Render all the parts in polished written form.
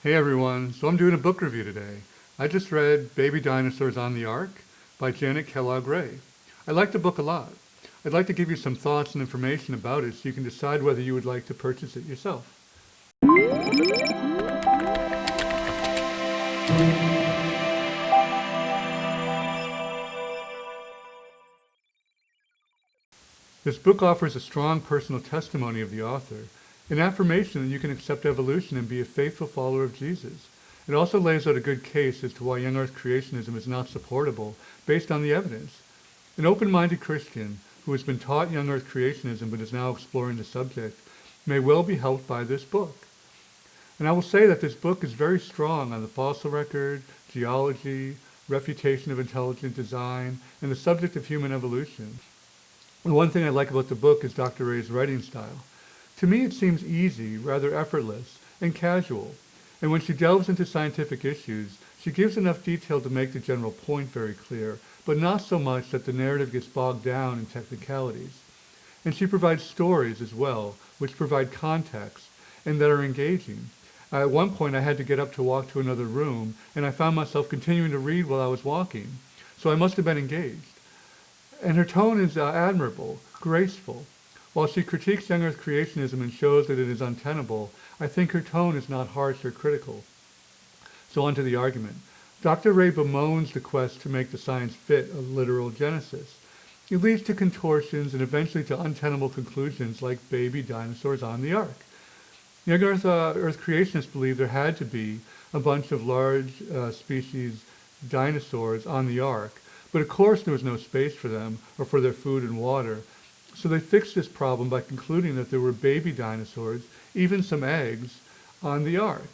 Hey everyone, so I'm doing a book review today. I just read Baby Dinosaurs on the Ark by Janet Kellogg Ray. I like the book a lot. I'd like to give you some thoughts and information about it so you can decide whether you would like to purchase it yourself. This book offers a strong personal testimony of the author, an affirmation that you can accept evolution and be a faithful follower of Jesus. It also lays out a good case as to why young earth creationism is not supportable based on the evidence. An open-minded Christian who has been taught young earth creationism but is now exploring the subject may well be helped by this book. And I will say that this book is very strong on the fossil record, geology, refutation of intelligent design, and the subject of human evolution. And one thing I like about the book is Dr. Ray's writing style. To me, it seems easy, rather effortless, and casual. And when she delves into scientific issues, she gives enough detail to make the general point very clear, but not so much that the narrative gets bogged down in technicalities. And she provides stories as well, which provide context and that are engaging. At one point, I had to get up to walk to another room, and I found myself continuing to read while I was walking. So I must have been engaged. And her tone is admirable, graceful. While she critiques young earth creationism and shows that it is untenable, I think her tone is not harsh or critical. So on to the argument. Dr. Ray bemoans the quest to make the science fit a literal genesis. It leads to contortions and eventually to untenable conclusions like baby dinosaurs on the ark. Young earth creationists believe there had to be a bunch of large species dinosaurs on the ark, but of course there was no space for them or for their food and water. So they fixed this problem by concluding that there were baby dinosaurs, even some eggs, on the ark.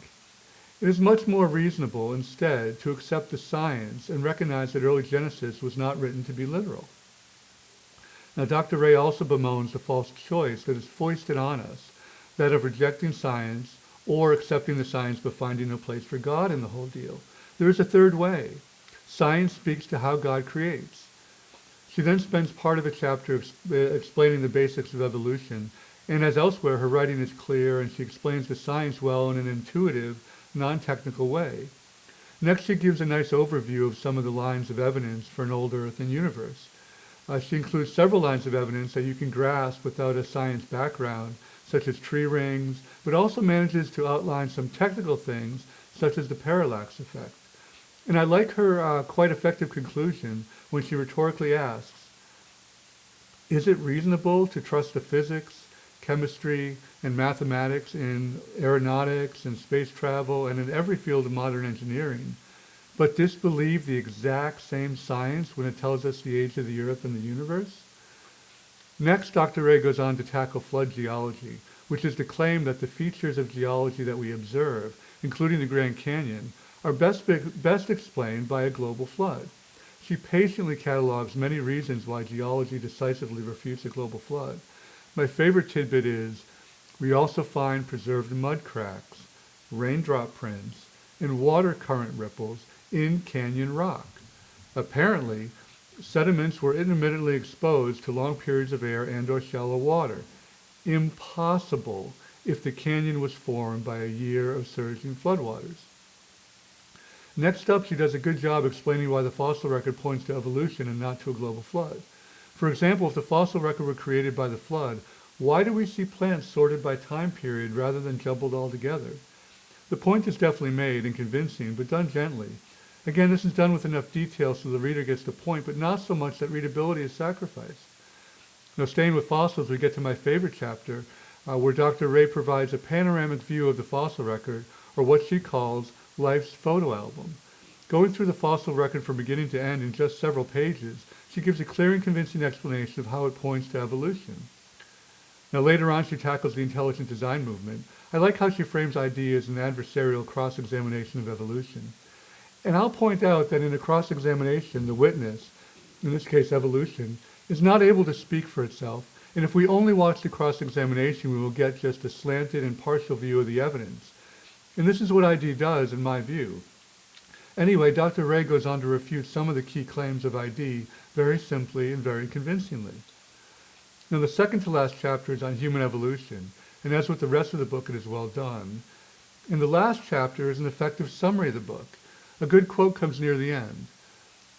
It is much more reasonable instead to accept the science and recognize that early Genesis was not written to be literal. Now Dr. Ray also bemoans the false choice that is foisted on us, that of rejecting science or accepting the science but finding no place for God in the whole deal. There is a third way. Science speaks to how God creates. She then spends part of a chapter explaining the basics of evolution, and as elsewhere, her writing is clear and she explains the science well in an intuitive, non-technical way. Next, she gives a nice overview of some of the lines of evidence for an old Earth and universe. She includes several lines of evidence that you can grasp without a science background, such as tree rings, but also manages to outline some technical things, such as the parallax effect. And I like her quite effective conclusion when she rhetorically asks, is it reasonable to trust the physics, chemistry, and mathematics in aeronautics and space travel and in every field of modern engineering, but disbelieve the exact same science when it tells us the age of the Earth and the universe? Next, Dr. Ray goes on to tackle flood geology, which is the claim that the features of geology that we observe, including the Grand Canyon, are best explained by a global flood. She patiently catalogs many reasons why geology decisively refutes a global flood. My favorite tidbit is, we also find preserved mud cracks, raindrop prints, and water current ripples in canyon rock. Apparently, sediments were intermittently exposed to long periods of air and/or shallow water. Impossible if the canyon was formed by a year of surging floodwaters. Next up, she does a good job explaining why the fossil record points to evolution and not to a global flood. For example, if the fossil record were created by the flood, why do we see plants sorted by time period rather than jumbled all together? The point is definitely made and convincing, but done gently. Again, this is done with enough detail so the reader gets the point, but not so much that readability is sacrificed. Now, staying with fossils, we get to my favorite chapter, where Dr. Ray provides a panoramic view of the fossil record, or what she calls life's photo album. Going through the fossil record from beginning to end in just several pages, she gives a clear and convincing explanation of how it points to evolution. Now later on she tackles the intelligent design movement. I like how she frames ideas in adversarial cross-examination of evolution. And I'll point out that in a cross-examination, the witness, in this case evolution, is not able to speak for itself, and if we only watch the cross-examination, we will get just a slanted and partial view of the evidence. And this is what ID does, in my view. Anyway, Dr. Ray goes on to refute some of the key claims of ID very simply and very convincingly. Now, the second to last chapter is on human evolution, and as with the rest of the book, it is well done. And the last chapter is an effective summary of the book. A good quote comes near the end.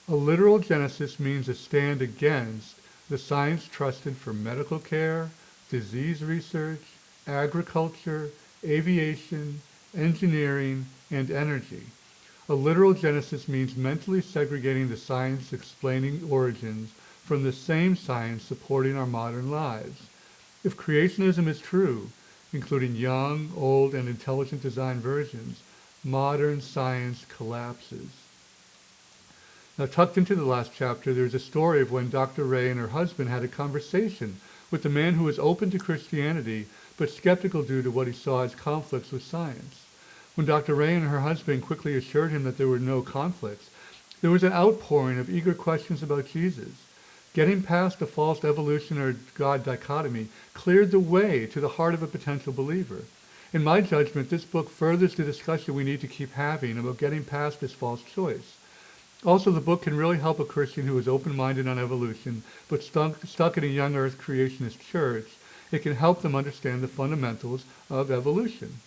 A literal genesis means a stand against the science trusted for medical care, disease research, agriculture, aviation, engineering, and energy. A literal genesis means mentally segregating the science explaining origins from the same science supporting our modern lives. If creationism is true, including young, old, and intelligent design versions, modern science collapses. Now, tucked into the last chapter, there's a story of when Dr. Ray and her husband had a conversation with a man who was open to Christianity, but skeptical due to what he saw as conflicts with science. When Dr. Ray and her husband quickly assured him that there were no conflicts, there was an outpouring of eager questions about Jesus. Getting past the false evolution or God dichotomy cleared the way to the heart of a potential believer. In my judgment, this book furthers the discussion we need to keep having about getting past this false choice. Also, the book can really help a Christian who is open-minded on evolution, but stuck in a young earth creationist church. It can help them understand the fundamentals of evolution.